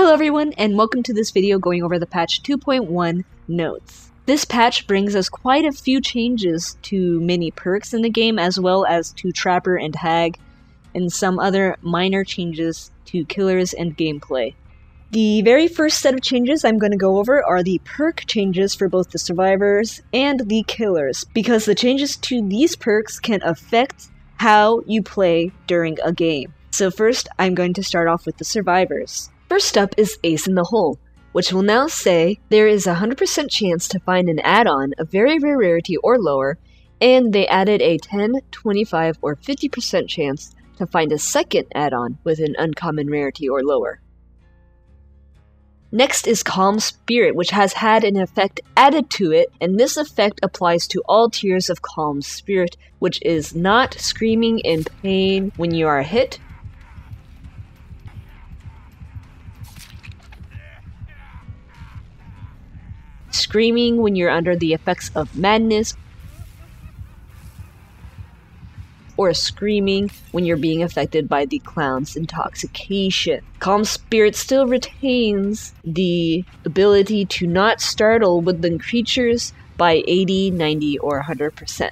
Hello everyone, and welcome to this video going over the patch 2.1 notes. This patch brings us quite a few changes to many perks in the game, as well as to Trapper and Hag, and some other minor changes to killers and gameplay. The very first set of changes I'm going to go over are the perk changes for both the survivors and the killers, because the changes to these perks can affect how you play during a game. So first, I'm going to start off with the survivors. First up is Ace in the Hole, which will now say there is a 100% chance to find an add-on of very rare rarity or lower, and they added a 10, 25, or 50% chance to find a second add-on with an uncommon rarity or lower. Next is Calm Spirit, which has had an effect added to it, and this effect applies to all tiers of Calm Spirit, which is not screaming in pain when you are hit, screaming when you're under the effects of madness, or screaming when you're being affected by the clown's intoxication. Calm Spirit still retains the ability to not startle woodland creatures by 80, 90, or 100%.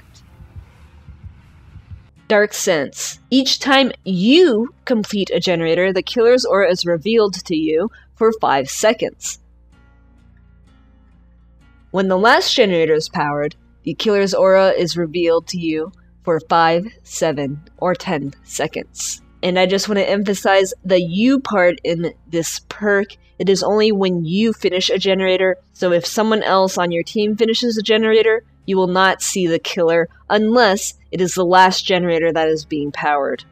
Dark Sense. Each time you complete a generator, the killer's aura is revealed to you for 5 seconds. When the last generator is powered, the killer's aura is revealed to you for 5, 7, or 10 seconds. And I just want to emphasize the you part in this perk. It is only when you finish a generator, so if someone else on your team finishes a generator, you will not see the killer unless it is the last generator that is being powered.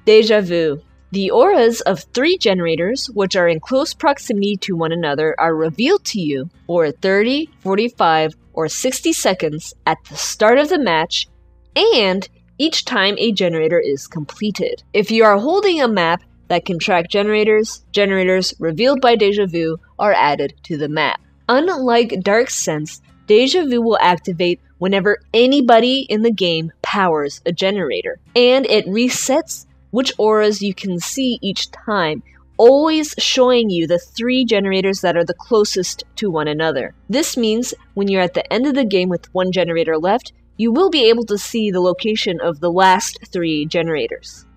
Deja Vu. The auras of 3 generators, which are in close proximity to one another, are revealed to you for 30, 45, or 60 seconds at the start of the match, and each time a generator is completed. If you are holding a map that can track generators, generators revealed by Deja Vu are added to the map. Unlike Dark Sense, Deja Vu will activate whenever anybody in the game powers a generator, and it resets which auras you can see each time, always showing you the 3 generators that are the closest to one another. This means when you're at the end of the game with 1 generator left, you will be able to see the location of the last 3 generators.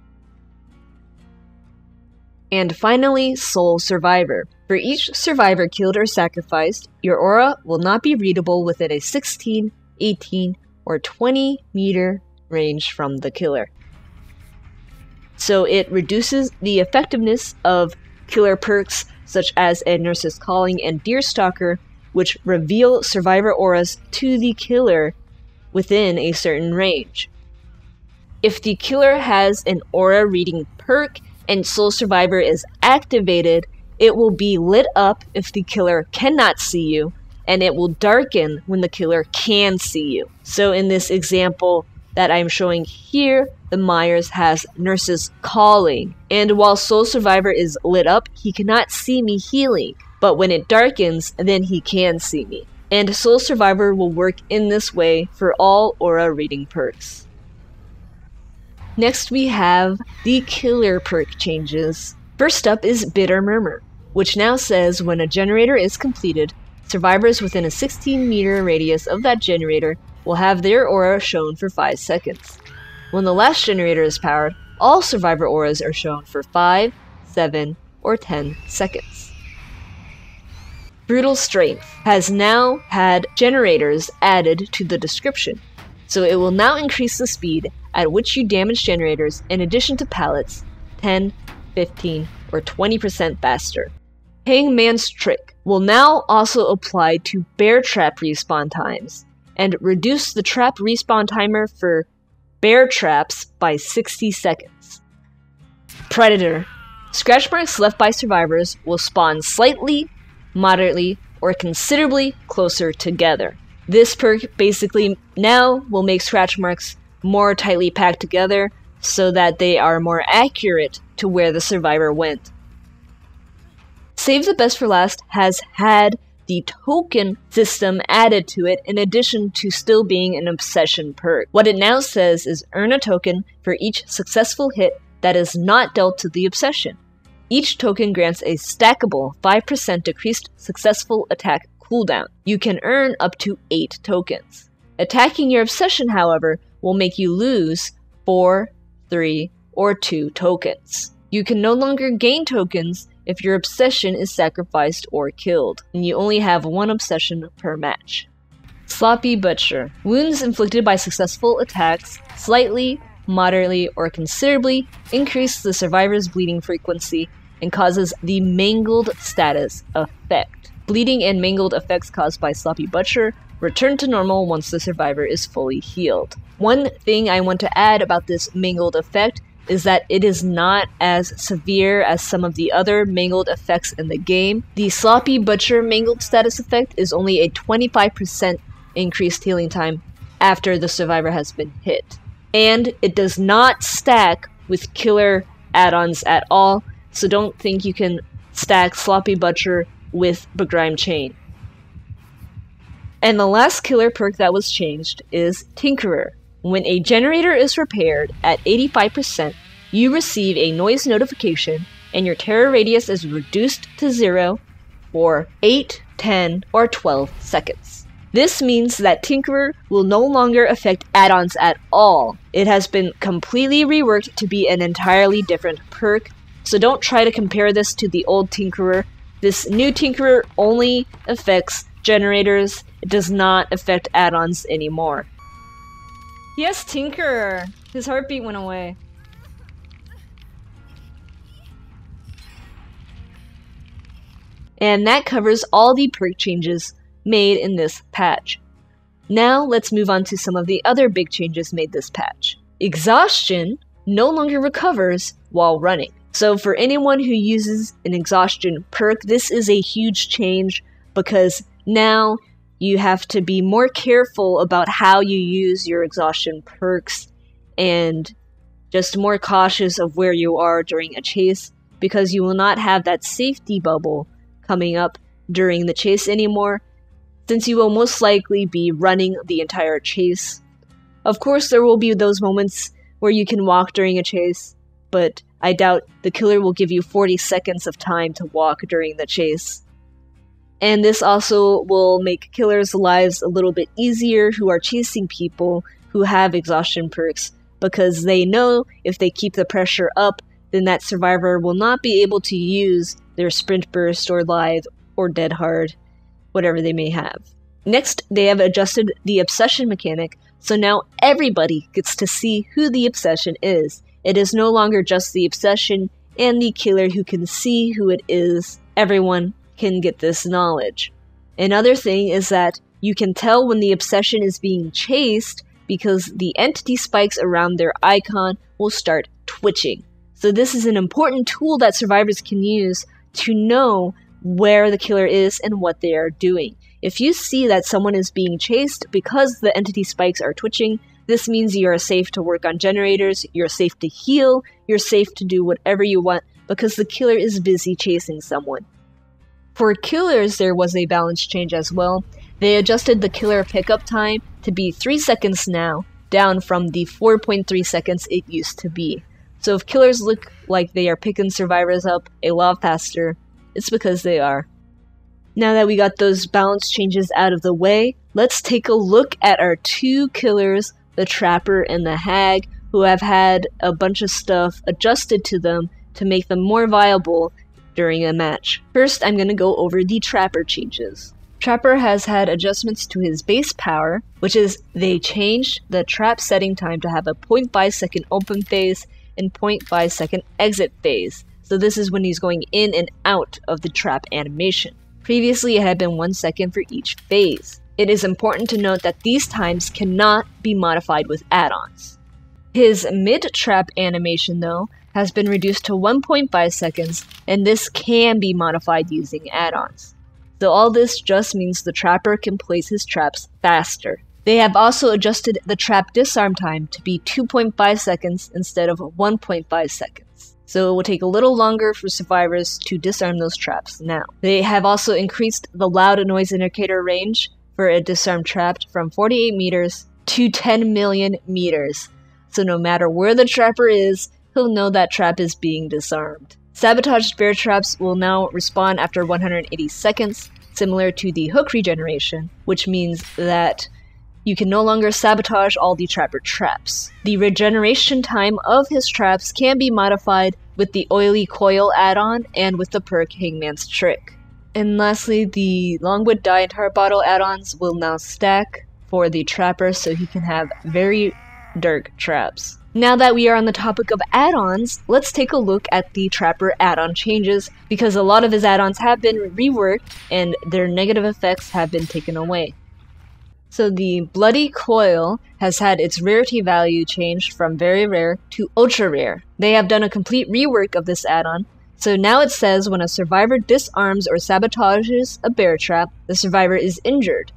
And finally, Soul Survivor. For each survivor killed or sacrificed, your aura will not be readable within a 16, 18, or 20 meter range from the killer. So it reduces the effectiveness of killer perks such as a Nurse's Calling and Deerstalker, which reveal survivor auras to the killer within a certain range. If the killer has an aura reading perk and Soul Survivor is activated, it will be lit up if the killer cannot see you, and it will darken when the killer can see you. So in this example that I'm showing here, the Myers has Nurse's Calling, and while Soul Survivor is lit up, he cannot see me healing, but when it darkens, then he can see me. And Soul Survivor will work in this way for all aura reading perks. Next we have the killer perk changes. First up is Bitter Murmur, which now says when a generator is completed, survivors within a 16 meter radius of that generator will have their aura shown for 5 seconds. When the last generator is powered, all survivor auras are shown for 5, 7, or 10 seconds. Brutal Strength has now had generators added to the description, so it will now increase the speed at which you damage generators in addition to pallets 10, 15, or 20% faster. Hangman's Trick will now also apply to bear trap respawn times, and reduce the trap respawn timer for bear traps by 60 seconds. Predator. Scratch marks left by survivors will spawn slightly, moderately, or considerably closer together. This perk basically now will make scratch marks more tightly packed together so that they are more accurate to where the survivor went. Save the Best for Last has had the token system added to it in addition to still being an obsession perk. What it now says is earn a token for each successful hit that is not dealt to the obsession. Each token grants a stackable 5% decreased successful attack cooldown. You can earn up to 8 tokens. Attacking your obsession, however, will make you lose 4, 3, or 2 tokens. You can no longer gain tokens if your obsession is sacrificed or killed, and you only have 1 obsession per match. Sloppy Butcher. Wounds inflicted by successful attacks slightly, moderately, or considerably increase the survivor's bleeding frequency and causes the mangled status effect. Bleeding and mangled effects caused by Sloppy Butcher return to normal once the survivor is fully healed. One thing I want to add about this mangled effect is that it is not as severe as some of the other mangled effects in the game. The Sloppy Butcher mangled status effect is only a 25% increased healing time after the survivor has been hit. And it does not stack with killer add-ons at all, so don't think you can stack Sloppy Butcher with Begrime Chain. And the last killer perk that was changed is Tinkerer. When a generator is repaired at 85%, you receive a noise notification and your terror radius is reduced to 0 for 8, 10, or 12 seconds. This means that Tinkerer will no longer affect add-ons at all. It has been completely reworked to be an entirely different perk, so don't try to compare this to the old Tinkerer. This new Tinkerer only affects generators. It does not affect add-ons anymore. Yes, Tinkerer! His heartbeat went away. And that covers all the perk changes made in this patch. Now let's move on to some of the other big changes made this patch. Exhaustion no longer recovers while running. So for anyone who uses an exhaustion perk, this is a huge change because now you have to be more careful about how you use your exhaustion perks and just more cautious of where you are during a chase because you will not have that safety bubble coming up during the chase anymore, since you will most likely be running the entire chase. Of course, there will be those moments where you can walk during a chase, but I doubt the killer will give you 40 seconds of time to walk during the chase. And this also will make killers' lives a little bit easier who are chasing people who have exhaustion perks, because they know if they keep the pressure up, then that survivor will not be able to use their sprint burst or lithe or dead hard, whatever they may have. Next, they have adjusted the obsession mechanic, so now everybody gets to see who the obsession is. It is no longer just the obsession and the killer who can see who it is. Everyone can get this knowledge. Another thing is that you can tell when the obsession is being chased because the entity spikes around their icon will start twitching. So this is an important tool that survivors can use to know where the killer is and what they are doing. If you see that someone is being chased because the entity spikes are twitching, this means you are safe to work on generators, you're safe to heal, you're safe to do whatever you want because the killer is busy chasing someone. For killers, there was a balance change as well. They adjusted the killer pickup time to be 3 seconds now, down from the 4.3 seconds it used to be. So if killers look like they are picking survivors up a lot faster, it's because they are. Now that we got those balance changes out of the way, let's take a look at our 2 killers, the Trapper and the Hag, who have had a bunch of stuff adjusted to them to make them more viable during a match. First, I'm going to go over the Trapper changes. Trapper has had adjustments to his base power, which is they changed the trap setting time to have a 0.5 second open phase and 0.5 second exit phase. So this is when he's going in and out of the trap animation. Previously, it had been 1 second for each phase. It is important to note that these times cannot be modified with add-ons. His mid-trap animation, though, has been reduced to 1.5 seconds, and this can be modified using add-ons. So all this just means the Trapper can place his traps faster. They have also adjusted the trap disarm time to be 2.5 seconds instead of 1.5 seconds. So it will take a little longer for survivors to disarm those traps now. They have also increased the loud noise indicator range for a disarmed trap from 48 meters to 10 million meters. So no matter where the Trapper is, he'll know that trap is being disarmed. Sabotaged bear traps will now respawn after 180 seconds, similar to the hook regeneration, which means that you can no longer sabotage all the trapper traps. The regeneration time of his traps can be modified with the Oily Coil add-on and with the perk Hangman's Trick. And lastly, the Longwood Dye and Heart Bottle add-ons will now stack for the trapper so he can have very dark traps. Now that we are on the topic of add-ons, let's take a look at the Trapper add-on changes, because a lot of his add-ons have been reworked and their negative effects have been taken away. So the Bloody Coil has had its rarity value changed from very rare to ultra rare. They have done a complete rework of this add-on, so now it says when a survivor disarms or sabotages a bear trap, the survivor is injured.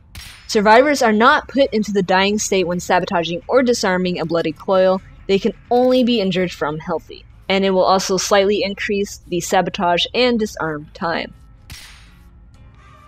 Survivors are not put into the dying state when sabotaging or disarming a Bloody Coil. They can only be injured from healthy, and it will also slightly increase the sabotage and disarm time.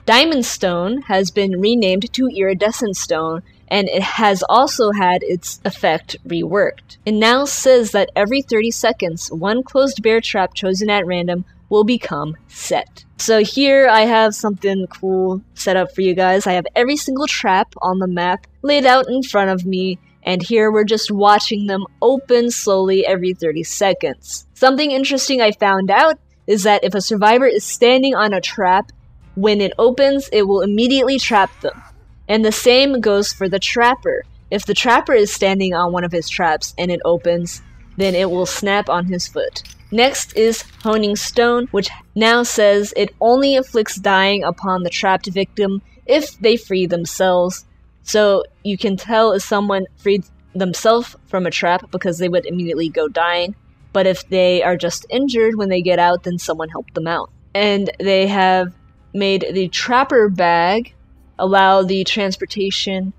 Diamond Stone has been renamed to Iridescent Stone, and it has also had its effect reworked. It now says that every 30 seconds, one closed bear trap chosen at random will become set. So here I have something cool set up for you guys. I have every single trap on the map laid out in front of me, and here we're just watching them open slowly every 30 seconds. Something interesting I found out is that if a survivor is standing on a trap, when it opens, it will immediately trap them. And the same goes for the trapper. If the trapper is standing on one of his traps and it opens, then it will snap on his foot. Next is Honing Stone, which now says it only inflicts dying upon the trapped victim if they free themselves. So you can tell if someone freed themselves from a trap because they would immediately go dying. But if they are just injured when they get out, then someone helped them out. And they have made the Trapper Bag allow the transportation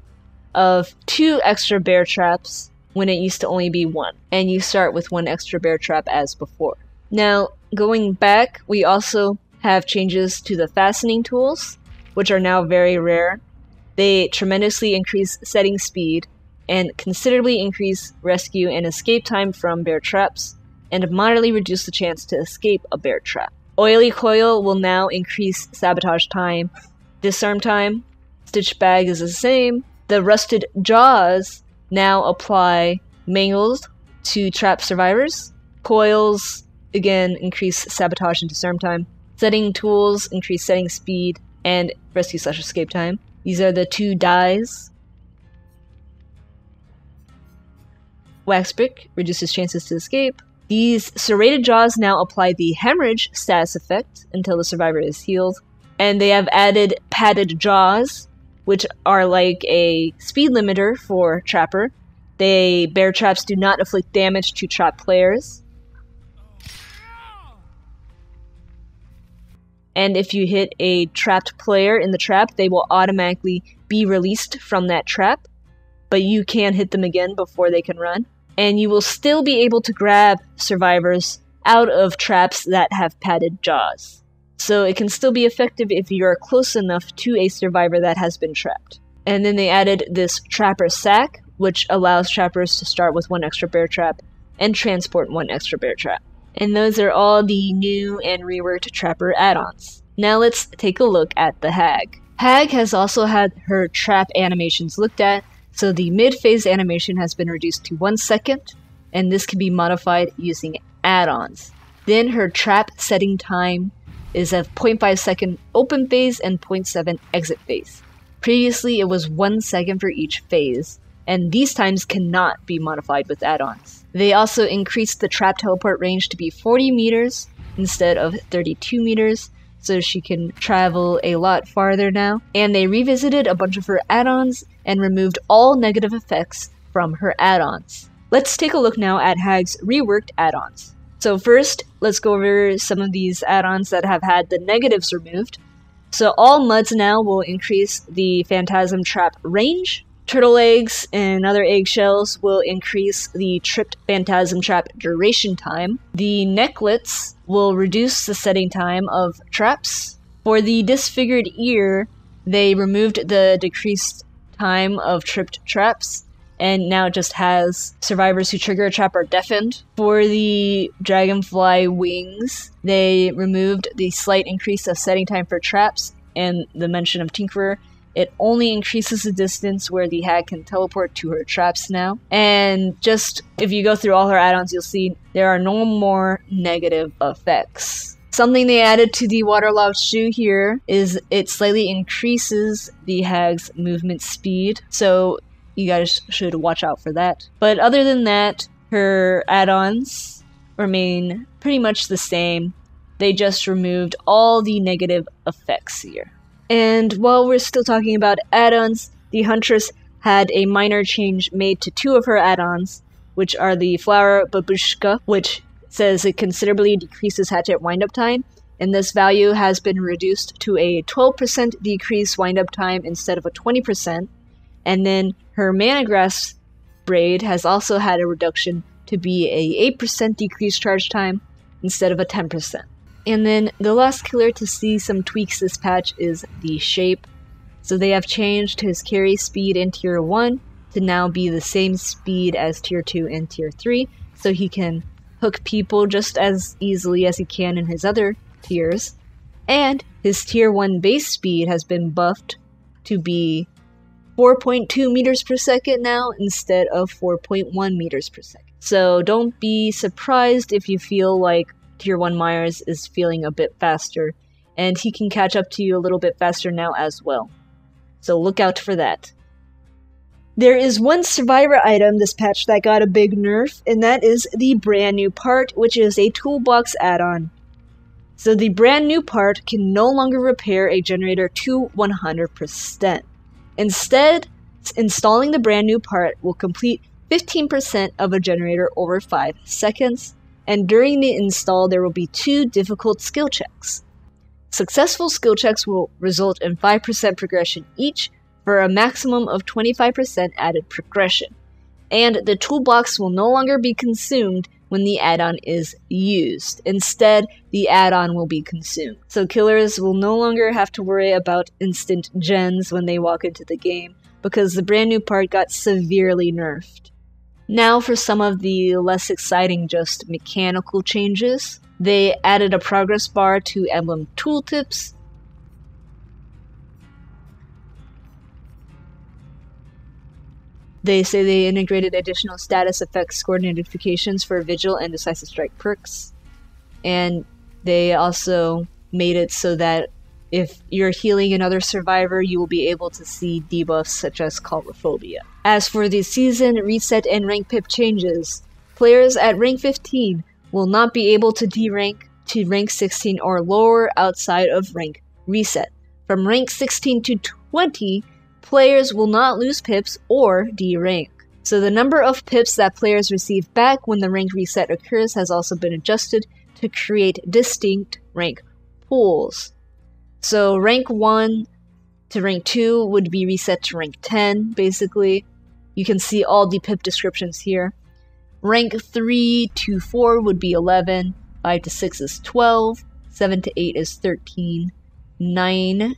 of 2 extra bear traps when it used to only be 1. And you start with 1 extra bear trap as before. Now, going back, we also have changes to the fastening tools, which are now very rare. They tremendously increase setting speed and considerably increase rescue and escape time from bear traps, and moderately reduce the chance to escape a bear trap. Oily Coil will now increase sabotage time, disarm time. Stitch Bag is the same. The Rusted Jaws now apply mangles to trap survivors. Coils, again, increase sabotage and disarm time. Setting tools increase setting speed and rescue/escape time. These are the 2 dyes. Wax Brick reduces chances to escape. These Serrated Jaws now apply the Hemorrhage status effect until the survivor is healed. And they have added Padded Jaws, which are like a speed limiter for Trapper. Bear traps do not inflict damage to trap players. And if you hit a trapped player in the trap, they will automatically be released from that trap, but you can hit them again before they can run. And you will still be able to grab survivors out of traps that have padded jaws. So it can still be effective if you are close enough to a survivor that has been trapped. And then they added this Trapper Sack, which allows trappers to start with 1 extra bear trap and transport 1 extra bear trap. And those are all the new and reworked Trapper add-ons. Now let's take a look at the Hag. Hag has also had her trap animations looked at, so the mid-phase animation has been reduced to 1 second, and this can be modified using add-ons. Then her trap setting time is a 0.5 second open phase and 0.7 exit phase. Previously it was 1 second for each phase, and these times cannot be modified with add-ons. They also increased the trap teleport range to be 40 meters instead of 32 meters, so she can travel a lot farther now. And they revisited a bunch of her add-ons and removed all negative effects from her add-ons. Let's take a look now at Hag's reworked add-ons. So first, let's go over some of these add-ons that have had the negatives removed. So all muds now will increase the Phantasm Trap range. Turtle eggs and other eggshells will increase the tripped Phantasm Trap duration time. The necklets will reduce the setting time of traps. For the disfigured ear, they removed the decreased time of tripped traps, and now it just has survivors who trigger a trap are deafened. For the dragonfly wings, they removed the slight increase of setting time for traps and the mention of Tinkerer. It only increases the distance where the hag can teleport to her traps now. And just, if you go through all her add-ons, you'll see there are no more negative effects. Something they added to the waterlogged shoe here is it slightly increases the hag's movement speed. So you guys should watch out for that. But other than that, her add-ons remain pretty much the same. They just removed all the negative effects here. And while we're still talking about add-ons, the Huntress had a minor change made to 2 of her add-ons, which are the Flower Babushka, which says it considerably decreases hatchet windup time, and this value has been reduced to a 12% decrease windup time instead of a 20%. And then her Mana Grass braid has also had a reduction to be a 8% decreased charge time instead of a 10%. And then the last killer to see some tweaks this patch is the shape. So they have changed his carry speed in tier 1 to now be the same speed as tier 2 and tier 3, so he can hook people just as easily as he can in his other tiers. And his tier 1 base speed has been buffed to be 4.2 meters per second now instead of 4.1 meters per second. So don't be surprised if you feel like tier 1 Myers is feeling a bit faster, and he can catch up to you a little bit faster now as well. So look out for that. There is one survivor item this patch that got a big nerf, and that is the brand new part, which is a toolbox add-on. So the brand new part can no longer repair a generator to 100%. Instead, installing the brand new part will complete 15% of a generator over 5 seconds, and during the install there will be 2 difficult skill checks. Successful skill checks will result in 5% progression each, for a maximum of 25% added progression, and the toolbox will no longer be consumed when the add-on is used. Instead, the add-on will be consumed. So killers will no longer have to worry about instant gens when they walk into the game, because the brand new part got severely nerfed. Now for some of the less exciting, just mechanical changes. They added a progress bar to emblem tooltips. They say they integrated additional status effects score notifications for Vigil and Decisive Strike perks. And they also made it so that if you're healing another survivor, you will be able to see debuffs such as Claustrophobia. As for the season reset and rank pip changes, players at rank 15 will not be able to derank to rank 16 or lower outside of rank reset. From rank 16 to 20, players will not lose pips or derank. So the number of pips that players receive back when the rank reset occurs has also been adjusted to create distinct rank pools. So rank 1 to rank 2 would be reset to rank 10, basically. You can see all the pip descriptions here. Rank 3 to 4 would be 11, 5 to 6 is 12, 7 to 8 is 13, 9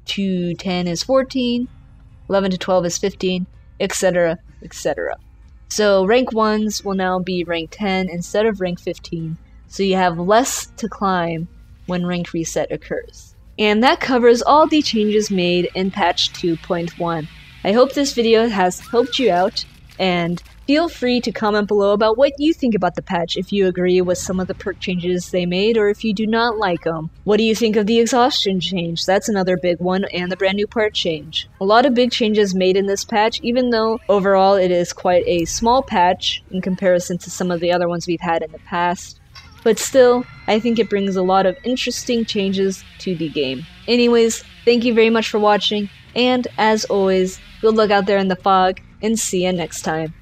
to 10 is 14, 11 to 12 is 15, etc., etc. So rank 1s will now be rank 10 instead of rank 15, so you have less to climb when rank reset occurs. And that covers all the changes made in patch 2.1. I hope this video has helped you out, and feel free to comment below about what you think about the patch, if you agree with some of the perk changes they made, or if you do not like them. What do you think of the exhaustion change? That's another big one, and the brand new part change. A lot of big changes made in this patch, even though overall it is quite a small patch in comparison to some of the other ones we've had in the past. But still, I think it brings a lot of interesting changes to the game. Anyways, thank you very much for watching, and as always, good luck out there in the fog, and see you next time.